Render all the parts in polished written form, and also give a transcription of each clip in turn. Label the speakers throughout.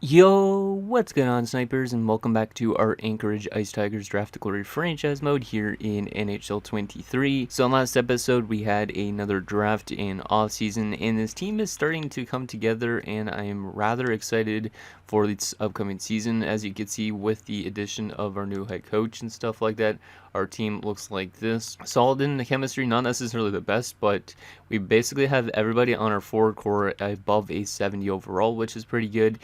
Speaker 1: Yo, what's going on, snipers, and welcome back to our Anchorage Ice Tigers Draft Glory franchise mode here in NHL 23. So in last episode, we had another draft in offseason, and this team is starting to come together, and I am rather excited for this upcoming season. As you can see with the addition of our new head coach and stuff like that, our team looks like this. Solid in the chemistry, not necessarily the best, but we basically have everybody on our forward core above a 70 overall, which is pretty good.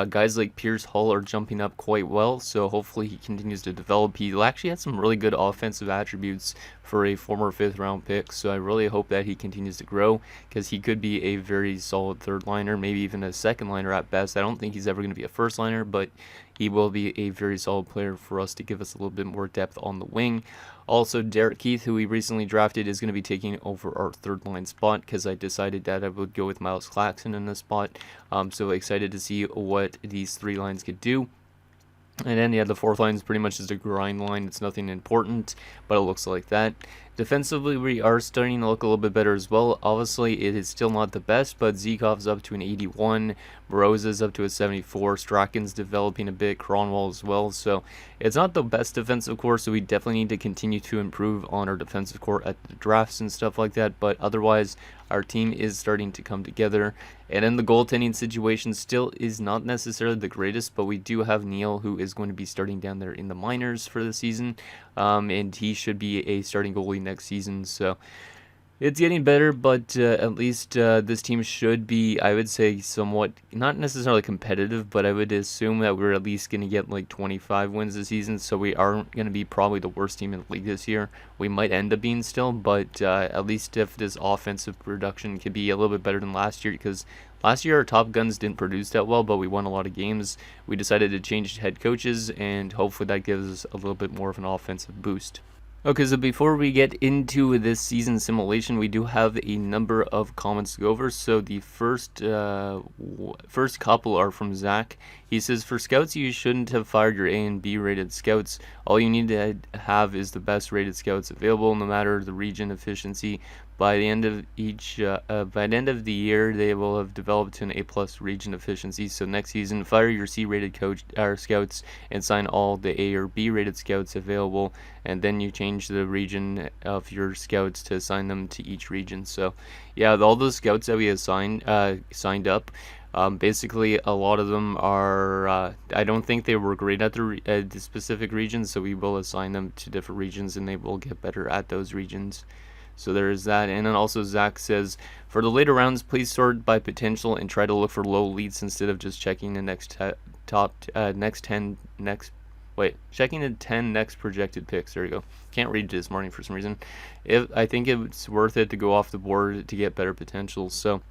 Speaker 1: Guys like Pierce Hull are jumping up quite well, so hopefully he continues to develop. He actually had some really good offensive attributes for a former 5th round pick, so I really hope that he continues to grow, because he could be a very solid third liner, maybe even a second liner at best. I don't think he's ever going to be a first liner, but he will be a very solid player for us to give us a little bit more depth on the wing. Also, Derek Keith, who we recently drafted, is going to be taking over our third line spot, because I decided that I would go with Miles Claxton in this spot. So excited to see what these three lines could do. And then, yeah, the fourth line is pretty much just a grind line. It's nothing important, but it looks like that. Defensively, we are starting to look a little bit better as well. Obviously, it is still not the best, but Zekov's up to an 81, Moroza's up to a 74, Strachan's developing a bit, Cronwall as well. So it's not the best defensive core, so we definitely need to continue to improve on our defensive core at the drafts and stuff like that. But otherwise, our team is starting to come together. And then the goaltending situation still is not necessarily the greatest, but we do have Neil, who is going to be starting down there in the minors for the season. And he should be a starting goalie next season, so it's getting better, but at least this team should be, I would say, somewhat, not necessarily competitive, but I would assume that we're at least going to get like 25 wins this season, so we aren't going to be probably the worst team in the league this year. We might end up being still, but at least if this offensive production could be a little bit better than last year, because last year our top guns didn't produce that well, but we won a lot of games. We decided to change head coaches, and hopefully that gives us a little bit more of an offensive boost. Okay, so before we get into this season simulation, we do have a number of comments to go over. So the first couple are from Zach. He says, for scouts, you shouldn't have fired your A and B rated scouts. All you need to have is the best rated scouts available, no matter the region efficiency. By the end of the year, they will have developed to an A+ region efficiency. So next season, fire your C-rated scouts and sign all the A or B-rated scouts available, and then you change the region of your scouts to assign them to each region. So, yeah, all the scouts that we assigned signed up. Basically, a lot of them are, I don't think they were great at the specific regions, so we will assign them to different regions, and they will get better at those regions. So there is that. And then also Zach says, for the later rounds, please sort by potential and try to look for low leads instead of just checking the checking the 10 next projected picks. There you go. Can't read this morning for some reason. I think it's worth it to go off the board to get better potential. So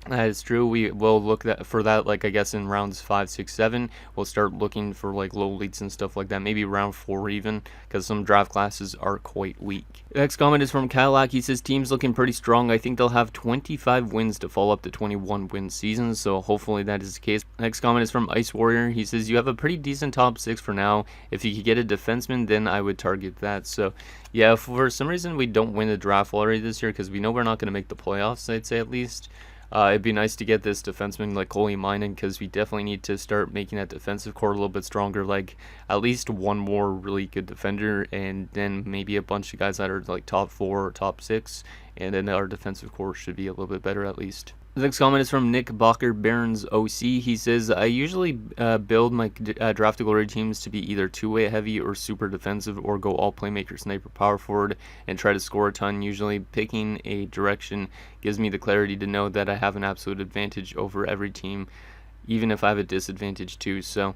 Speaker 1: that is true. We will look for that, like, I guess in rounds 5, 6, 7. We'll start looking for like low leads and stuff like that. Maybe round 4 even, because some draft classes are quite weak. The next comment is from Cadillac. He says, team's looking pretty strong. I think they'll have 25 wins to fall up to 21 win seasons, so hopefully that is the case. Next comment is from Ice Warrior. He says, you have a pretty decent top 6 for now. If you could get a defenseman, then I would target that. So yeah, if for some reason we don't win the draft lottery this year, because we know we're not going to make the playoffs, I'd say at least, it'd be nice to get this defenseman like Coley Minen, because we definitely need to start making that defensive core a little bit stronger, like at least one more really good defender, and then maybe a bunch of guys that are like top 4 or top 6, and then our defensive core should be a little bit better at least. The next comment is from Nick Bacher Barons OC. He says, I usually build my draft glory teams to be either two-way heavy or super defensive, or go all playmaker, sniper, power forward, and try to score a ton. Usually picking a direction gives me the clarity to know that I have an absolute advantage over every team, even if I have a disadvantage too. So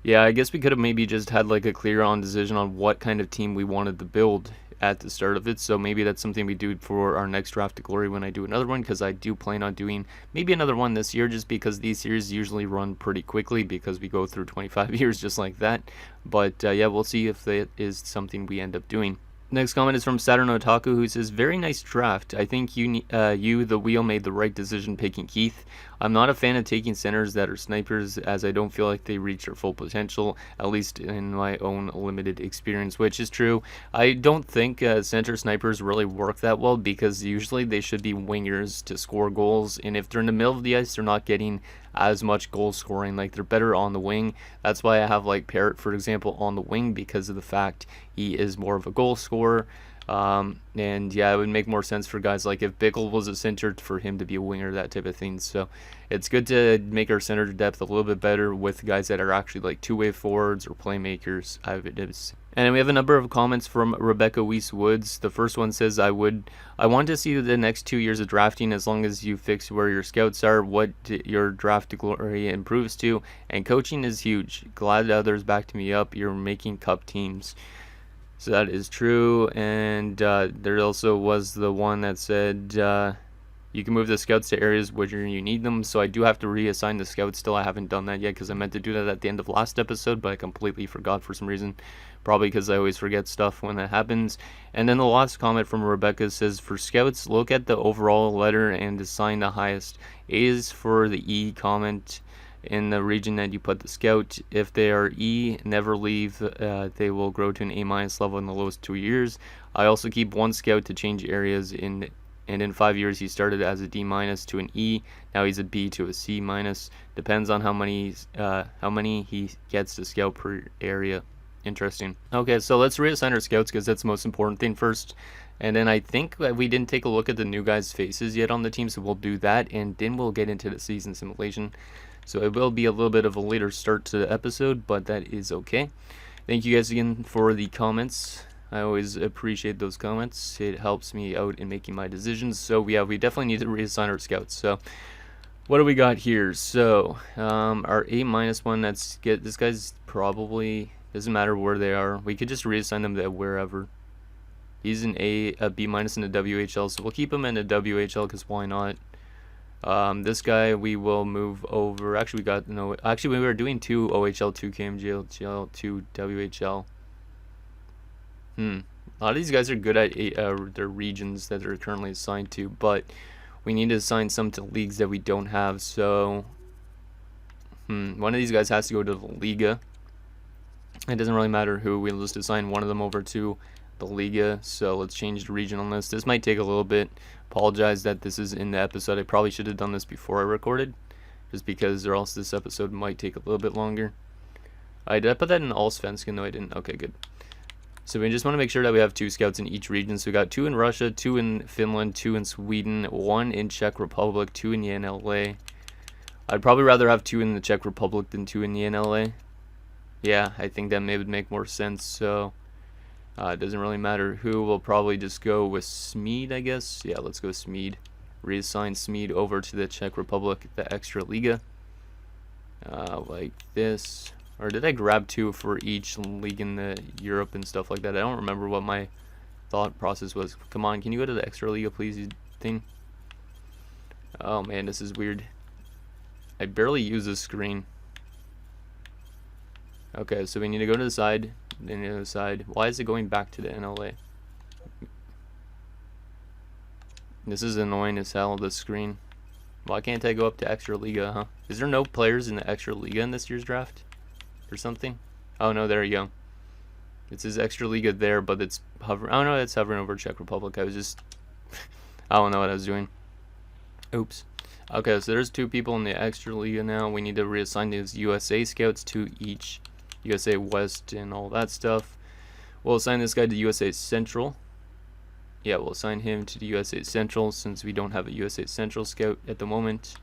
Speaker 1: yeah, I guess we could have maybe just had like a clear on decision on what kind of team we wanted to build at the start of it. So maybe that's something we do for our next draft to glory when I do another one, because I do plan on doing maybe another one this year, just because these series usually run pretty quickly because we go through 25 years just like that. But yeah, we'll see if that is something we end up doing. Next comment is from Saturn Otaku, who says, very nice draft. I think you, the wheel, made the right decision picking Keith. I'm not a fan of taking centers that are snipers, as I don't feel like they reach their full potential, at least in my own limited experience, which is true. I don't think center snipers really work that well, because usually they should be wingers to score goals, and if they're in the middle of the ice, they're not getting as much goal scoring. Like, they're better on the wing. That's why I have like Parrot, for example, on the wing, because of the fact he is more of a goal scorer. And yeah, it would make more sense for guys like if Bickle was a center for him to be a winger, that type of thing. So it's good to make our center depth a little bit better with guys that are actually like two-way forwards or playmakers. And then we have a number of comments from Rebecca Weiss Woods. The first one says, I want to see the next 2 years of drafting, as long as you fix where your scouts are, what your draft glory improves to, and coaching is huge. Glad others backed me up. You're making cup teams. So that is true. And there also was the one that said you can move the scouts to areas where you need them. So I do have to reassign the scouts still. I haven't done that yet, because I meant to do that at the end of last episode, but I completely forgot for some reason. Probably because I always forget stuff when that happens. And then the last comment from Rebecca says, for scouts, look at the overall letter and assign the highest. A is for the E comment in the region that you put the scout. If they are E, never leave. They will grow to an A- level in the lowest 2 years. I also keep one scout to change areas and in 5 years he started as a D- to an E. Now he's a B to a C-. Depends on how many he gets to scout per area. Interesting. Okay, so let's reassign our scouts, because that's the most important thing first. And then I think we didn't take a look at the new guys' faces yet on the team, so we'll do that, and then we'll get into the season simulation. So it will be a little bit of a later start to the episode, but that is okay. Thank you guys again for the comments. I always appreciate those comments. It helps me out in making my decisions. So yeah, we definitely need to reassign our scouts. So what do we got here? So our A- one, this guy's probably, doesn't matter where they are. We could just reassign them to wherever. He's an A, a B- in the WHL, so we'll keep him in the WHL, because why not? This guy we will move over. Actually, we were doing 2 OHL, 2 KMJL, 2 WHL. A lot of these guys are good at their regions that they're currently assigned to, but we need to assign some to leagues that we don't have. So one of these guys has to go to the Liga. It doesn't really matter who. We'll just assign one of them over to the Liga. So let's change the region on this. This might take a little bit. Apologize that this is in the episode. I probably should have done this before I recorded, just because, or else this episode might take a little bit longer. Did I put that in Allsvenskan? No, I didn't. Okay, good. So we just want to make sure that we have 2 scouts in each region. So we got 2 in Russia, 2 in Finland, 2 in Sweden, 1 in Czech Republic, 2 in the NLA. I'd probably rather have 2 in the Czech Republic than 2 in the NLA. Yeah, I think that would make more sense. So it doesn't really matter who. We'll probably just go with Smeed, I guess. Yeah, let's go Smeed. Reassign Smeed over to the Czech Republic, the Extra Liga. Like this. Or did I grab 2 for each league in the Europe and stuff like that? I don't remember what my thought process was. Come on, can you go to the Extra Liga, please, you thing? Oh man, this is weird. I barely use this screen. Okay, so we need to go to the side, then the other side. Why is it going back to the NLA? This is annoying as hell, this screen. Why can't I go up to Extra Liga, huh? Is there no players in the Extra Liga in this year's draft? Or something? Oh no, there you go. It says Extra Liga there, but it's hovering. Oh no, it's hovering over Czech Republic. I was just I don't know what I was doing. Oops. Okay, so there's 2 people in the Extra Liga now. We need to reassign these USA scouts to each USA West and all that stuff. We'll assign this guy to USA Central. Yeah, we'll assign him to the USA Central, since we don't have a USA Central scout at the moment.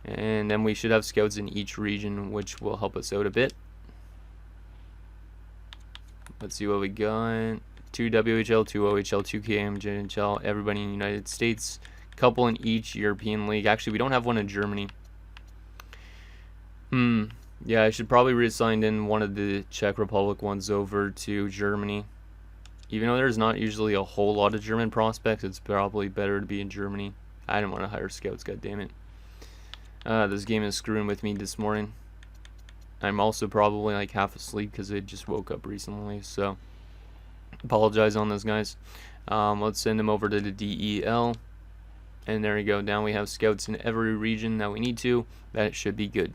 Speaker 1: And then we should have scouts in each region, which will help us out a bit. Let's see what we got. 2 WHL, 2 OHL, 2 KMJL, everybody in the United States. Couple in each European league. Actually, we don't have one in Germany. Yeah, I should probably reassign in one of the Czech Republic ones over to Germany. Even though there's not usually a whole lot of German prospects, it's probably better to be in Germany. I didn't want to hire scouts, goddammit. This game is screwing with me this morning. I'm also probably like half asleep because I just woke up recently, so apologize on this, guys. Let's send him over to the DEL. And there we go. Now we have scouts in every region that we need to. That should be good.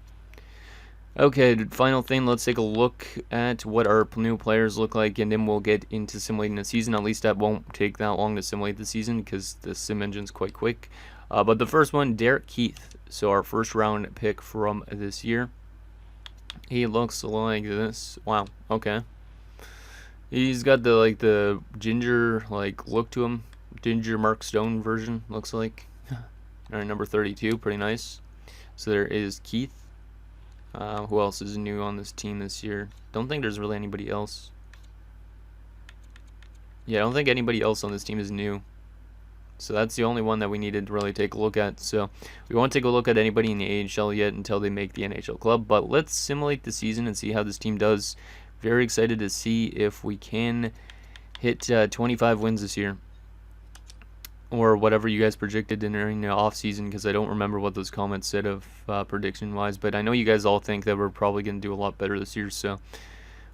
Speaker 1: Okay, final thing, let's take a look at what our new players look like, and then we'll get into simulating the season. At least that won't take that long to simulate the season because the sim engine's quite quick. But the first one, Derek Keith, so our first round pick from this year. He looks like this. Wow, okay. He's got the ginger look to him. Ginger Mark Stone version, looks like. Alright, number 32, pretty nice. So there is Keith. Who else is new on this team this year? Don't think there's really anybody else. Yeah, I don't think anybody else on this team is new. So that's the only one that we needed to really take a look at. So we won't take a look at anybody in the AHL yet until they make the NHL club. But let's simulate the season and see how this team does. Very excited to see if we can hit 25 wins this year. Or whatever you guys predicted during the offseason, because I don't remember what those comments said of prediction-wise. But I know you guys all think that we're probably going to do a lot better this year, so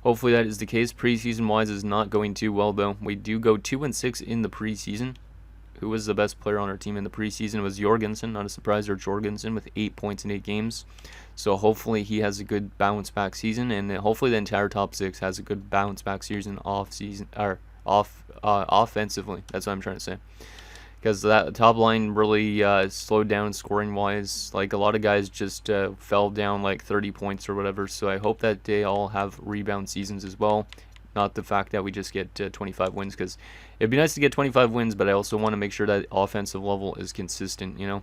Speaker 1: hopefully that is the case. Preseason-wise is not going too well, though. We do go 2-6 in the preseason. Who was the best player on our team in the preseason? It was Jorgensen, not a surprise, or Jorgensen with 8 points in 8 games. So hopefully he has a good bounce-back season, and hopefully the entire top 6 has a good bounce-back season offensively. That's what I'm trying to say. Because that top line really slowed down scoring-wise. Like, a lot of guys just fell down like 30 points or whatever. So I hope that they all have rebound seasons as well. Not the fact that we just get 25 wins. Because it'd be nice to get 25 wins, but I also want to make sure that offensive level is consistent, you know.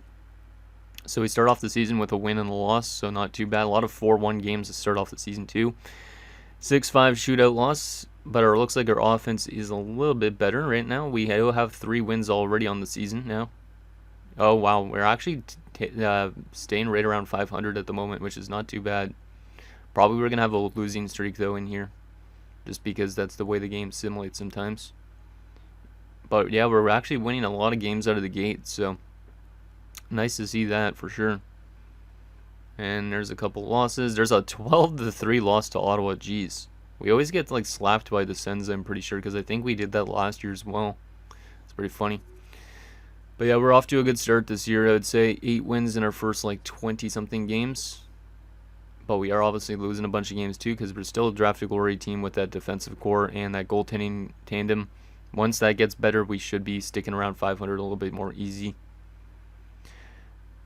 Speaker 1: So we start off the season with a win and a loss, so not too bad. A lot of 4-1 games to start off the season too. 6-5 shootout loss. But it looks like our offense is a little bit better right now. We do have 3 wins already on the season now. Oh, wow. We're actually staying right around 500 at the moment, which is not too bad. Probably we're going to have a losing streak, though, in here. Just because that's the way the game simulates sometimes. But, yeah, we're actually winning a lot of games out of the gate. So, nice to see that for sure. And there's a couple losses. There's a 12-3 loss to Ottawa. Jeez. We always get slapped by the Sens, I'm pretty sure, because I think we did that last year as well. It's pretty funny. But yeah, we're off to a good start this year. I would say 8 wins in our first 20-something games. But we are obviously losing a bunch of games too, because we're still a drafted glory team with that defensive core and that goaltending tandem. Once that gets better, we should be sticking around 500 a little bit more easy.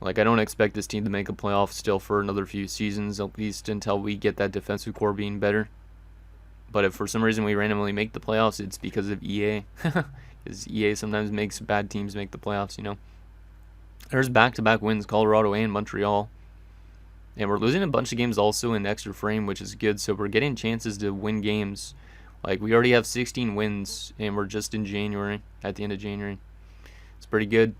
Speaker 1: I don't expect this team to make a playoff still for another few seasons, at least until we get that defensive core being better. But if for some reason we randomly make the playoffs, it's because of EA. Because EA sometimes makes bad teams make the playoffs, you know. There's back-to-back wins, Colorado and Montreal. And we're losing a bunch of games also in extra frame, which is good. So we're getting chances to win games. We already have 16 wins, and we're just in January, at the end of January. It's pretty good.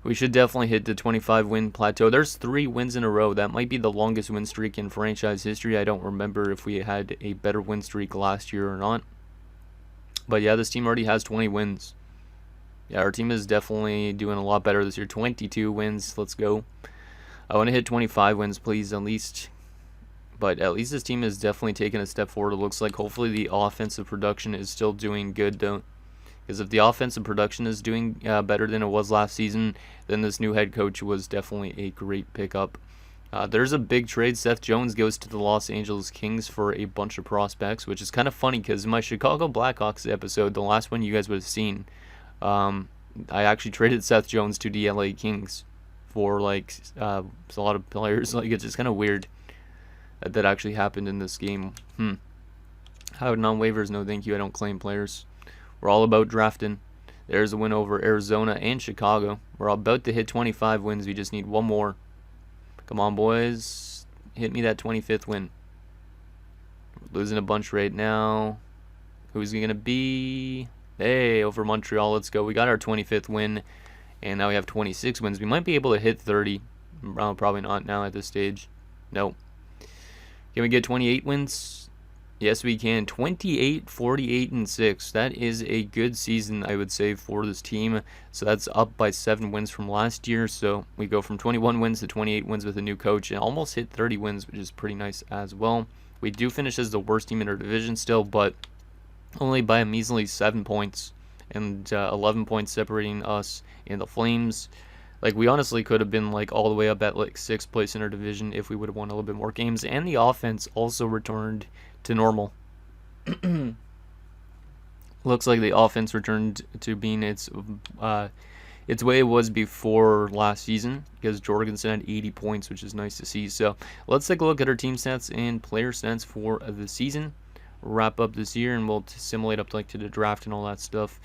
Speaker 1: We should definitely hit the 25-win plateau. There's 3 wins in a row. That might be the longest win streak in franchise history. I don't remember if we had a better win streak last year or not. But yeah, this team already has 20 wins. Yeah, our team is definitely doing a lot better this year. 22 wins. Let's go. I want to hit 25 wins, please, at least. But at least this team is definitely taking a step forward, it looks like. Hopefully the offensive production is still doing good, though. Because if the offensive production is doing better than it was last season, then this new head coach was definitely a great pickup. There's a big trade. Seth Jones goes to the Los Angeles Kings for a bunch of prospects, which is kind of funny because in my Chicago Blackhawks episode, the last one you guys would have seen, I actually traded Seth Jones to the LA Kings for a lot of players. It's just kind of weird that actually happened in this game. How non-waivers? No, thank you. I don't claim players. We're all about drafting. There's a win over Arizona and Chicago. We're about to hit 25 wins. We just need one more. Come on, boys. Hit me that 25th win. We're losing a bunch right now. Who's it going to be? Hey, over Montreal. Let's go. We got our 25th win. And now we have 26 wins. We might be able to hit 30. Probably not now at this stage. No. Can we get 28 wins? Yes, we can. 28, 48, and 6. That is a good season, I would say, for this team. So that's up by 7 wins from last year. So we go from 21 wins to 28 wins with a new coach and almost hit 30 wins, which is pretty nice as well. We do finish as the worst team in our division still, but only by a measly 7 points and 11 points separating us and the Flames. Like, we honestly could have been like all the way up at like 6th place in our division if we would have won a little bit more games. And the offense also returned to normal. Looks like the offense returned to being its way it was before last season, because Jorgensen had 80 points, which is nice to see. So let's take a look at our team stats and player stats for the season. Wrap up this year, and we'll simulate up like to the draft and all that stuff.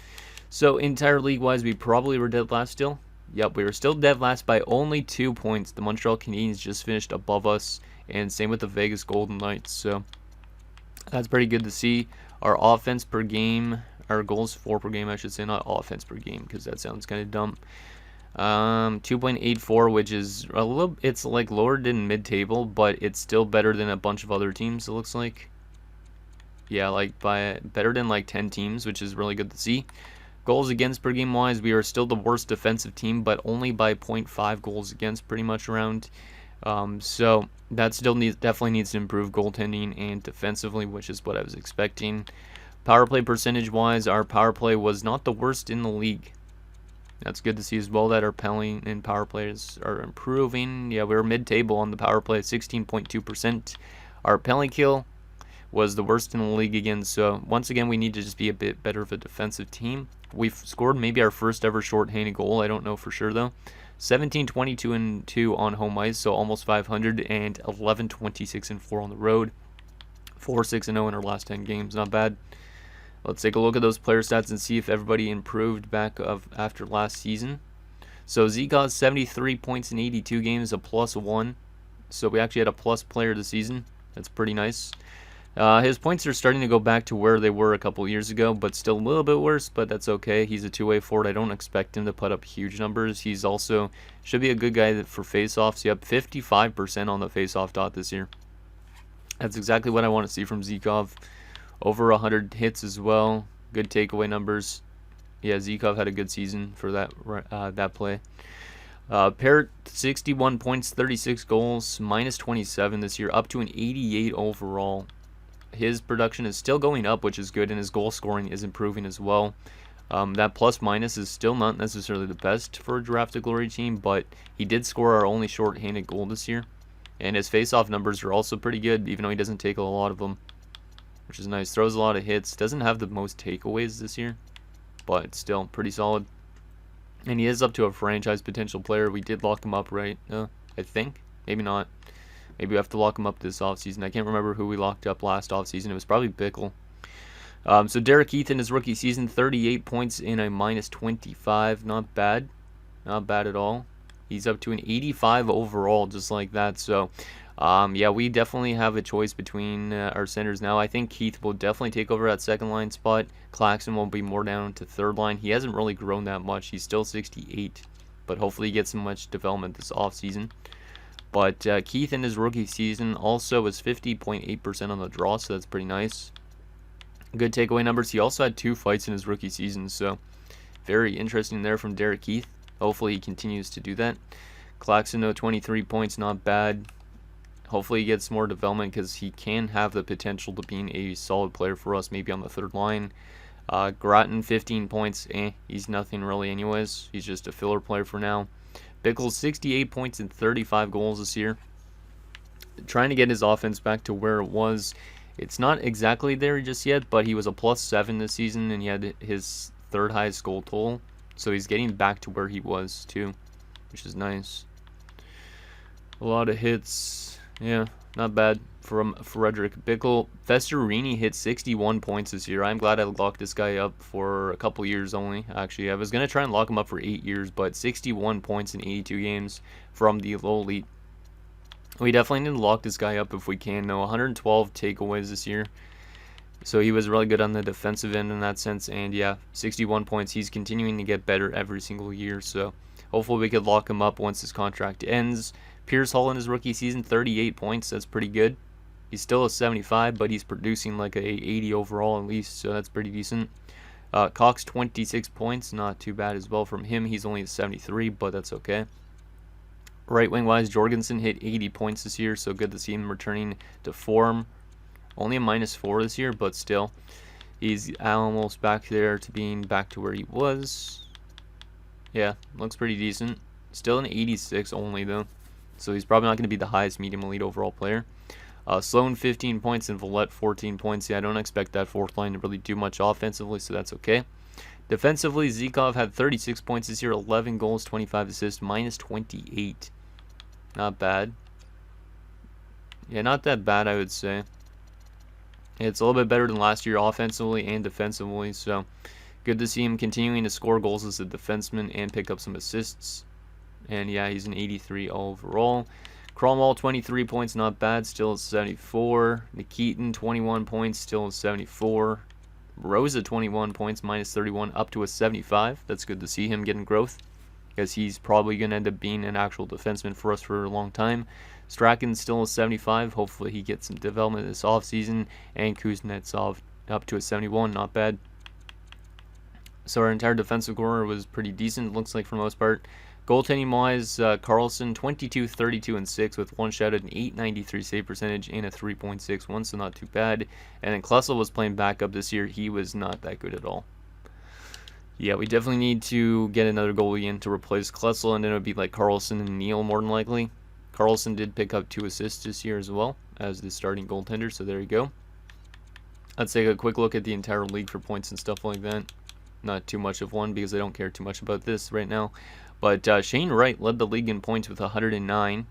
Speaker 1: So entire league-wise, we probably were dead last still. Yep, we were still dead last by only 2 points. The Montreal Canadiens just finished above us, and same with the Vegas Golden Knights. So that's pretty good to see. Our offense per game, our goals for per game, I should say, not offense per game, because that sounds kind of dumb. 2.84, which is a little, it's like lower than mid-table, but it's still better than a bunch of other teams, it looks like. Yeah, like by better than like 10 teams, which is really good to see. Goals against per game wise, we are still the worst defensive team, but only by 0.5 goals against pretty much around. So that still definitely needs to improve goaltending and defensively, which is what I was expecting. Power play percentage wise, our power play was not the worst in the league. That's good to see as well, that our penalty and power plays are improving. Yeah, we were mid-table on the power play at 16.2%. Our penalty kill was the worst in the league again, so once again we need to just be a bit better of a defensive team. We've scored maybe our first ever shorthanded goal, I don't know for sure though. 17-22-2 on home ice, so almost 500, and 11-26-4 on the road. 4-6-0 in our last 10 games, not bad. Let's take a look at those player stats and see if everybody improved back after last season. So Zika 73 points in 82 games, a +1. So we actually had a plus player this season. That's pretty nice. His points are starting to go back to where they were a couple years ago, but still a little bit worse, but that's okay. He's a two-way forward. I don't expect him to put up huge numbers. He's also should be a good guy for face-offs. Yep, 55% on the face-off dot this year. That's exactly what I want to see from Zikov. Over 100 hits as well. Good takeaway numbers. Yeah, Zikov had a good season for that play. Parrott, 61 points, 36 goals, -27 this year, up to an 88 overall. His production is still going up, which is good, and his goal scoring is improving as well. That plus-minus is still not necessarily the best for a Draft to Glory team, but he did score our only short-handed goal this year. And his face-off numbers are also pretty good, even though he doesn't take a lot of them, which is nice. Throws a lot of hits. Doesn't have the most takeaways this year, but still pretty solid. And he is up to a franchise potential player. We did lock him up, right? I think. Maybe not. Maybe we have to lock him up this offseason. I can't remember who we locked up last offseason. It was probably Bickle. So Derek Keith in his rookie season, 38 points in a -25. Not bad. Not bad at all. He's up to an 85 overall, just like that. So, yeah, we definitely have a choice between our centers now. I think Keith will definitely take over that second line spot. Claxton will be more down to third line. He hasn't really grown that much. He's still 68, but hopefully he gets some much development this offseason. But Keith in his rookie season also was 50.8% on the draw, so that's pretty nice. Good takeaway numbers. He also had 2 fights in his rookie season, so very interesting there from Derek Keith. Hopefully he continues to do that. Claxton, 23 points, not bad. Hopefully he gets more development, because he can have the potential to being a solid player for us, maybe on the third line. Grattan, 15 points. He's nothing really anyways. He's just a filler player for now. Bickles, 68 points and 35 goals this year. Trying to get his offense back to where it was. It's not exactly there just yet, but he was a +7 this season, and he had his 3rd highest goal total. So he's getting back to where he was too, which is nice. A lot of hits. Yeah, not bad from Frederick Bickle. Festerini hit 61 points this year. I'm glad I locked this guy up for a couple years only. Actually, I was going to try and lock him up for 8 years, but 61 points in 82 games from the low elite. We definitely need to lock this guy up if we can. No, 112 takeaways this year. So he was really good on the defensive end in that sense. And yeah, 61 points. He's continuing to get better every single year. So hopefully we could lock him up once his contract ends. Pierce Hall in his rookie season, 38 points. That's pretty good. He's still a 75, but he's producing like a 80 overall at least, so that's pretty decent. Cox, 26 points. Not too bad as well from him. He's only a 73, but that's okay. Right wing wise, Jorgensen hit 80 points this year, so good to see him returning to form. Only a -4 this year, but still. He's almost back there to being back to where he was. Yeah, looks pretty decent. Still an 86 only, though. So he's probably not going to be the highest medium elite overall player. Sloan 15 points and Villette 14 points. Yeah, I don't expect that fourth line to really do much offensively, so that's okay. Defensively, Zykov had 36 points this year, 11 goals, 25 assists, minus 28. Not bad. Yeah, not that bad, I would say. It's a little bit better than last year offensively and defensively, so good to see him continuing to score goals as a defenseman and pick up some assists. And yeah, he's an 83 overall. Cromwell, 23 points, not bad, still at 74. Nikitin, 21 points, still at 74. Rosa, 21 points, minus 31, up to a 75. That's good to see him getting growth, because he's probably going to end up being an actual defenseman for us for a long time. Strachan's still a 75. Hopefully he gets some development this offseason. And Kuznetsov up to a 71. Not bad. So our entire defensive core was pretty decent, looks like, for the most part. Goaltending-wise, Carlson, 22, 32, and 6 with one shutout, an 893 save percentage, and a 3.61, so not too bad. And then Klessel was playing backup this year. He was not that good at all. Yeah, we definitely need to get another goalie in to replace Klessel, and then it would be like Carlson and Neal more than likely. Carlson did pick up 2 assists this year as well as the starting goaltender, so there you go. Let's take a quick look at the entire league for points and stuff like that. Not too much of one because I don't care too much about this right now. But Shane Wright led the league in points with 109.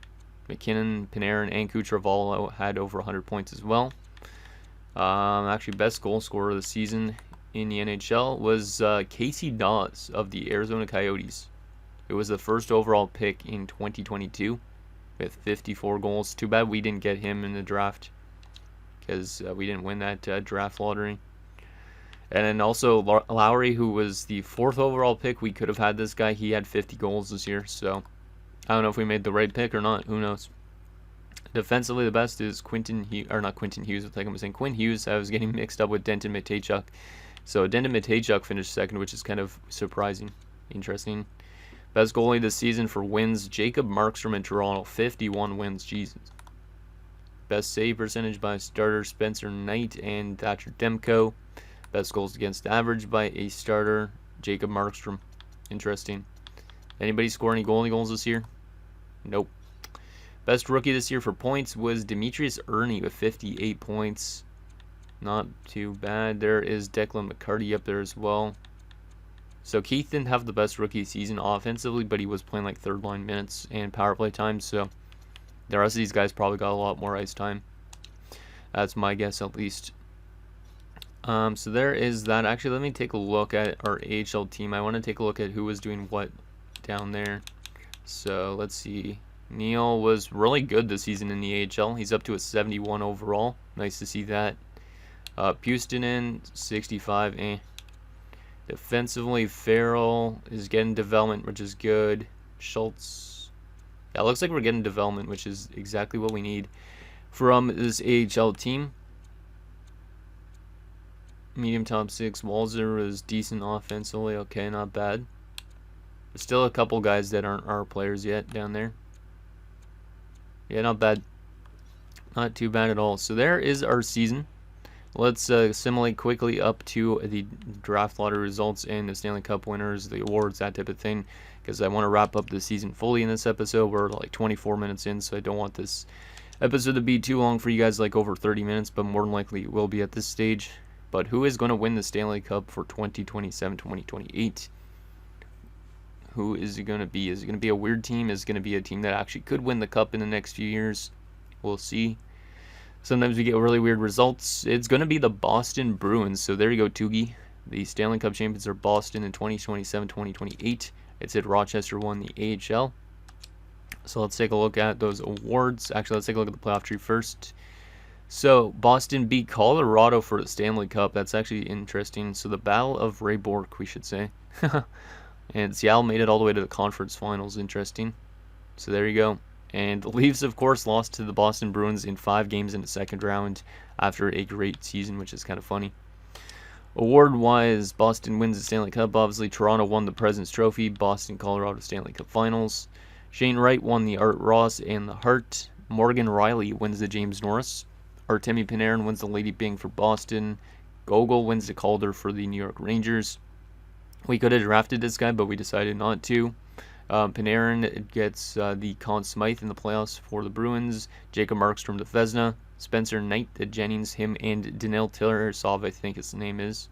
Speaker 1: McKinnon, Panarin, and Kucherov all had over 100 points as well. Actually, best goal scorer of the season in the NHL was Casey Dawes of the Arizona Coyotes. It was the first overall pick in 2022 with 54 goals. Too bad we didn't get him in the draft because we didn't win that draft lottery. And then also Lowry, who was the 4th overall pick. We could have had this guy. He had 50 goals this year. So I don't know if we made the right pick or not. Who knows? Defensively, the best is Quinn Hughes. Quinn Hughes. I was getting mixed up with Denton Mateychuk. So Denton Mateychuk finished 2nd, which is kind of surprising. Interesting. Best goalie this season for wins, Jacob Markstrom in Toronto. 51 wins. Jesus. Best save percentage by starter, Spencer Knight and Thatcher Demko. Best goals against average by a starter, Jacob Markstrom. Interesting. Anybody score any goals this year? Nope. Best rookie this year for points was Demetrius Ernie with 58 points. Not too bad. There is Declan McCarty up there as well. So Keith didn't have the best rookie season offensively, but he was playing like 3rd line minutes and power play time. So the rest of these guys probably got a lot more ice time. That's my guess, at least. So there is that. Actually, let me take a look at our AHL team. I want to take a look at who was doing what down there. So let's see. Neal was really good this season in the AHL. He's up to a 71 overall. Nice to see that. Pustonen, 65. Defensively, Farrell is getting development, which is good. Schultz. Yeah, it looks like we're getting development, which is exactly what we need from this AHL team. Medium top 6. Walzer is decent offensively. Okay, not bad. There's still a couple guys that aren't our players yet down there. Yeah, not bad. Not too bad at all. So there is our season. Let's assimilate quickly up to the draft lottery results and the Stanley Cup winners, the awards, that type of thing, because I want to wrap up the season fully in this episode. We're like 24 minutes in, so I don't want this episode to be too long for you guys, like over 30 minutes, but more than likely it will be at this stage. But who is going to win the Stanley Cup for 2027-2028? Who is it going to be? Is it going to be a weird team? Is it going to be a team that actually could win the Cup in the next few years? We'll see. Sometimes we get really weird results. It's going to be the Boston Bruins. So there you go, Toogie. The Stanley Cup champions are Boston in 2027-2028. It said Rochester won the AHL. So let's take a look at those awards. Actually, let's take a look at the playoff tree first. So Boston beat Colorado for the Stanley Cup. That's actually interesting. So the Battle of Ray Bourque, we should say. And Seattle made it all the way to the conference finals. Interesting. So there you go. And the Leafs, of course, lost to the Boston Bruins in 5 games in the 2nd round after a great season, which is kind of funny. Award-wise, Boston wins the Stanley Cup. Obviously, Toronto won the President's Trophy. Boston, Colorado Stanley Cup Finals. Shane Wright won the Art Ross and the Hart. Morgan Riley wins the James Norris. Artemi Panarin wins the Lady Byng for Boston. Gogol wins the Calder for the New York Rangers. We could have drafted this guy, but we decided not to. Panarin gets the Conn Smythe in the playoffs for the Bruins. Jacob Markstrom the Vezina. Spencer Knight the Jennings, him and Daniil Tarasov, I think his name is.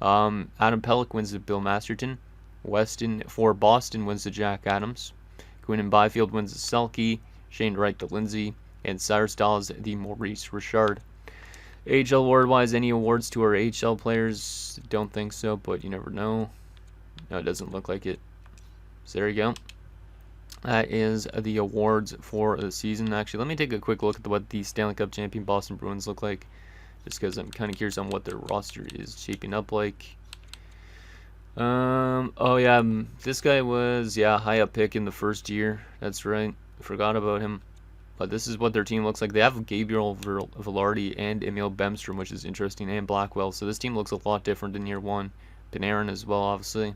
Speaker 1: Adam Pelech wins the Bill Masterton. Weston for Boston wins the Jack Adams. Quinn and Byfield wins the Selke. Shane Wright the Lindsay. And Cyrus Dawes the Maurice Richard. AHL award-wise, any awards to our AHL players? Don't think so, but you never know. No, it doesn't look like it. So there you go. That is the awards for the season. Actually, let me take a quick look at what the Stanley Cup champion Boston Bruins look like, just because I'm kind of curious on what their roster is shaping up like. Oh yeah, this guy was, high up pick in the first year. That's right. Forgot about him. But this is what their team looks like. They have Gabriel Velarde and Emil Bemstrom, which is interesting, and Blackwell. So this team looks a lot different than year one. Panarin as well, obviously.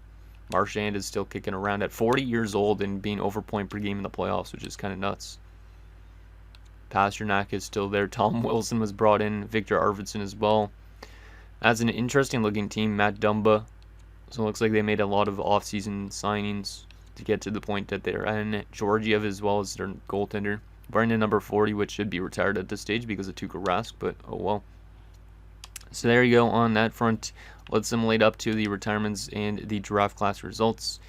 Speaker 1: Marchand is still kicking around at 40 years old and being over point per game in the playoffs, which is kind of nuts. Pasternak is still there. Tom Wilson was brought in. Victor Arvidsson as well. That's an interesting looking team. Matt Dumba. So it looks like they made a lot of offseason signings to get to the point that they're in. Georgiev as well as their goaltender. Brendan number 40, which should be retired at this stage because of Tuukka Rask, but oh well. So there you go on that front. Let's simulate up to the retirements and the draft class results.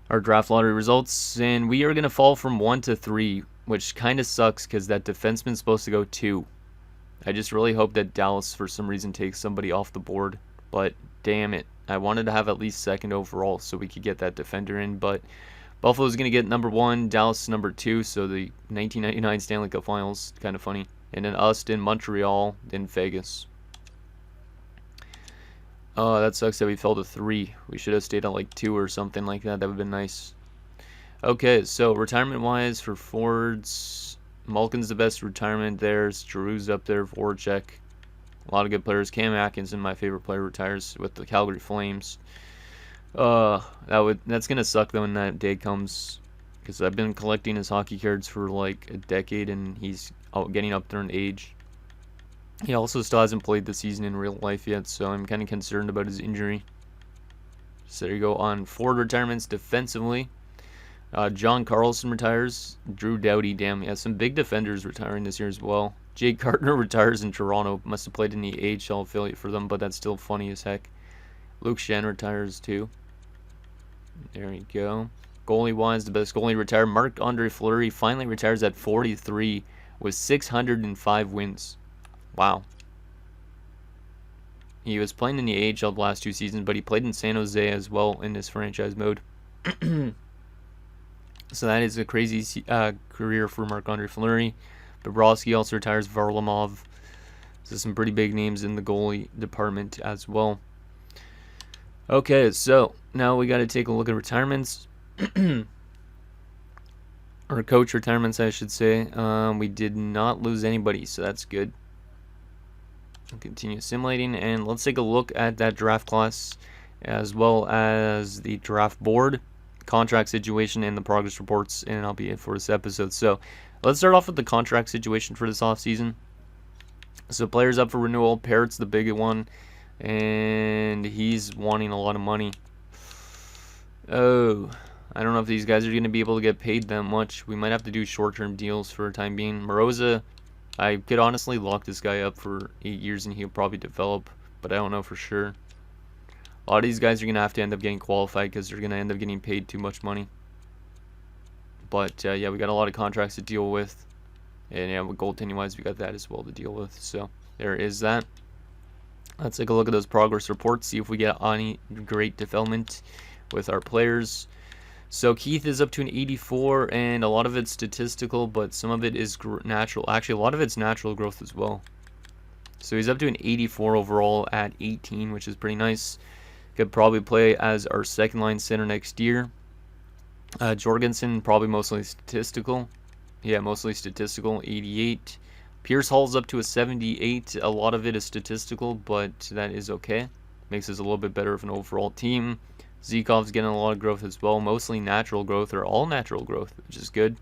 Speaker 1: Our draft lottery results. And we are going to fall from 1 to 3, which kind of sucks because that defenseman's supposed to go 2. I just really hope that Dallas, for some reason, takes somebody off the board. But damn it. I wanted to have at least 2nd overall so we could get that defender in. But Buffalo's going to get number 1, Dallas number 2. So the 1999 Stanley Cup Finals, kind of funny. And then us, then Montreal, then Vegas. Oh, that sucks that we fell to 3. We should have stayed at like 2 or something like that. That would have been nice. Okay, so retirement-wise for forwards, Malkin's the best retirement there. Giroux's up there. Voracek. A lot of good players. Cam Atkinson, my favorite player, retires with the Calgary Flames. That's gonna suck though when that day comes, because I've been collecting his hockey cards for like a decade, and he's getting up there in age. He also still hasn't played the season in real life yet, so I'm kind of concerned about his injury. So there you go on forward retirements. Defensively, John Carlson retires. Drew Doughty, damn, yeah, some big defenders retiring this year as well. Jake Gardner retires in Toronto. Must have played in the AHL affiliate for them, but that's still funny as heck. Luke Shen retires too. There you go. Goalie-wise, the best goalie retired. Marc-Andre Fleury finally retires at 43 with 605 wins. Wow. He was playing in the AHL the last 2 seasons, but he played in San Jose as well in this franchise mode. So that is a crazy career for Marc-Andre Fleury. Bobrovsky also retires. Varlamov. So some pretty big names in the goalie department as well. Okay, so now we got to take a look at retirements. Or coach retirements, I should say. We did not lose anybody, so that's good. I'll continue simulating, and let's take a look at that draft class as well as the draft board, contract situation, and the progress reports, and I'll be it for this episode. So let's start off with the contract situation for this offseason. So players up for renewal. Parrott's the big one, and he's wanting a lot of money. Oh, I don't know if these guys are going to be able to get paid that much. We might have to do short-term deals for a time being. Moroza, I could honestly lock this guy up for 8 years and he'll probably develop, but I don't know for sure. A lot of these guys are going to have to end up getting qualified because they're going to end up getting paid too much money. But yeah, we got a lot of contracts to deal with. And yeah, with goaltending-wise, we got that as well to deal with. So there is that. Let's take a look at those progress reports, see if we get any great development with our players. So Keith is up to an 84, and a lot of it's statistical, but some of it is natural. Actually, a lot of it's natural growth as well. So he's up to an 84 overall at 18, which is pretty nice. Could probably play as our second line center next year. Jorgensen, probably mostly statistical. Yeah, mostly statistical, 88. Pierce Hall's up to a 78. A lot of it is statistical, but that is okay. Makes us a little bit better of an overall team. Zekov's getting a lot of growth as well, mostly natural growth, or all natural growth, which is good.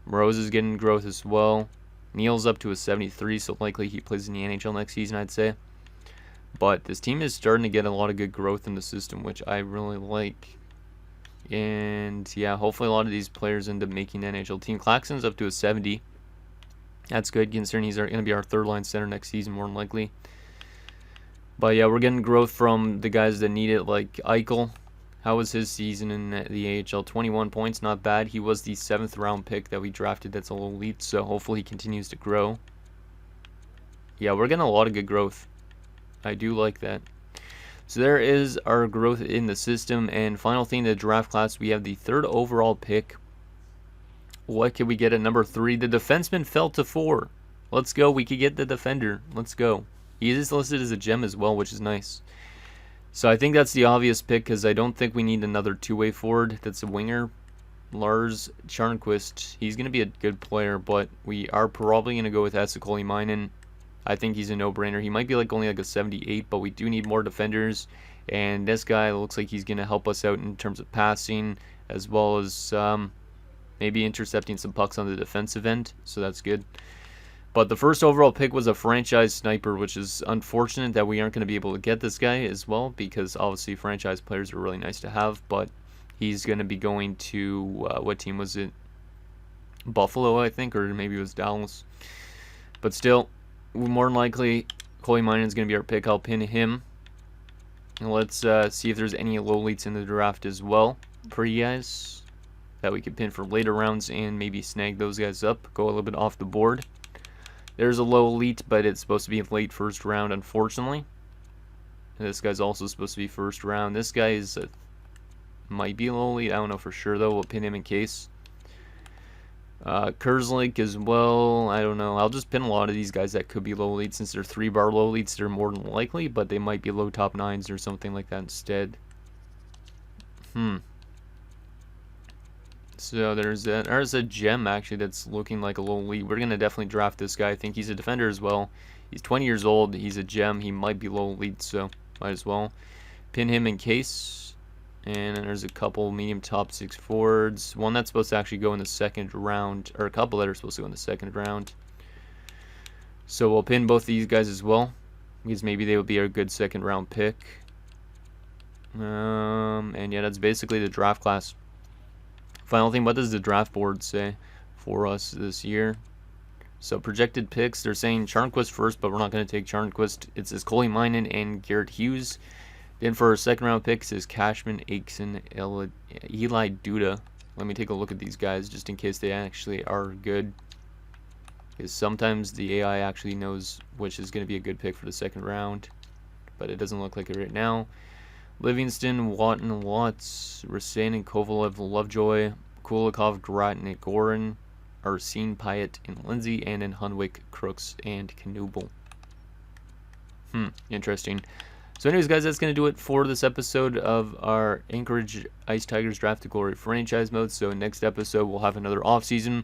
Speaker 1: Moroz is getting growth as well. Neal's up to a 73, so likely he plays in the NHL next season, I'd say. But this team is starting to get a lot of good growth in the system, which I really like. And yeah, hopefully a lot of these players end up making the NHL team. Claxton's up to a 70. That's good, considering he's going to be our third line center next season, more than likely. But yeah, we're getting growth from the guys that need it, like Eichel. How was his season in the AHL? 21 points, not bad. He was the 7th round pick that we drafted that's a little elite, so hopefully he continues to grow. Yeah, we're getting a lot of good growth. I do like that. So there is our growth in the system. And final thing, the draft class, we have the 3rd overall pick. What can we get at number 3? The defenseman fell to 4. Let's go. We could get the defender. Let's go. He is listed as a gem as well, which is nice. So I think that's the obvious pick because I don't think we need another two-way forward that's a winger. Lars Charnquist, he's going to be a good player, but we are probably going to go with Esa. I think he's a no-brainer. He might be only like a 78, but we do need more defenders. And this guy looks like he's going to help us out in terms of passing, as well as maybe intercepting some pucks on the defensive end. So that's good. But the 1st overall pick was a franchise sniper, which is unfortunate that we aren't going to be able to get this guy as well, because obviously franchise players are really nice to have. But he's going to be going to, what team was it? Buffalo, I think, or maybe it was Dallas. But still, more than likely, Coley Minon's going to be our pick. I'll pin him. And let's see if there's any low leads in the draft as well for you guys that we could pin for later rounds and maybe snag those guys up. Go a little bit off the board. There's a low elite, but it's supposed to be late 1st round, unfortunately. And this guy's also supposed to be 1st round. This guy is might be a low elite. I don't know for sure, though. We'll pin him in case. Kerslake as well. I don't know. I'll just pin a lot of these guys that could be low elites since they're 3-bar low elites. They're more than likely, but they might be low top 9s or something like that instead. So there's a gem actually that's looking like a low elite. We're going to definitely draft this guy. I think he's a defender as well. He's 20 years old. He's a gem. He might be low elite, so might as well pin him in case. And then there's a couple medium top 6 forwards. One that's supposed to actually go in the 2nd round, or a couple that are supposed to go in the 2nd round. So we'll pin both of these guys as well, because maybe they would be a good 2nd round pick. And yeah, that's basically the draft class. Final thing, what does the draft board say for us this year? So projected picks, they're saying Charnquist first, but we're not going to take Charnquist. It says Coley Minen and Garrett Hughes. Then for our 2nd round picks is Cashman, Aikson, Eli Duda. Let me take a look at these guys just in case they actually are good. Because sometimes the AI actually knows which is going to be a good pick for the 2nd round. But it doesn't look like it right now. Livingston, Watton, Watts, Rasain and Kovalev, Lovejoy, Kulikov, Gratnik, Gorin, Arsene, Pyatt, and Lindsay, and in Hunwick, Crooks, and Knubel. Interesting. So anyways, guys, that's going to do it for this episode of our Anchorage Ice Tigers Draft to Glory franchise mode. So next episode, we'll have another offseason.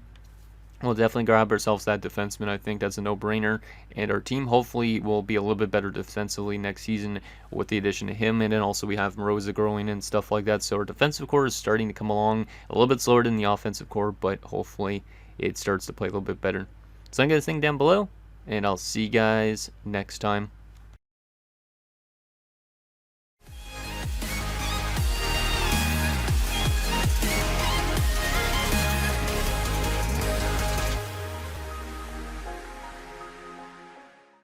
Speaker 1: We'll definitely grab ourselves that defenseman. I think that's a no-brainer. And our team hopefully will be a little bit better defensively next season with the addition of him. And then also we have Moroza growing and stuff like that. So our defensive core is starting to come along a little bit slower than the offensive core, but hopefully it starts to play a little bit better. So I'm going to think down below, and I'll see you guys next time.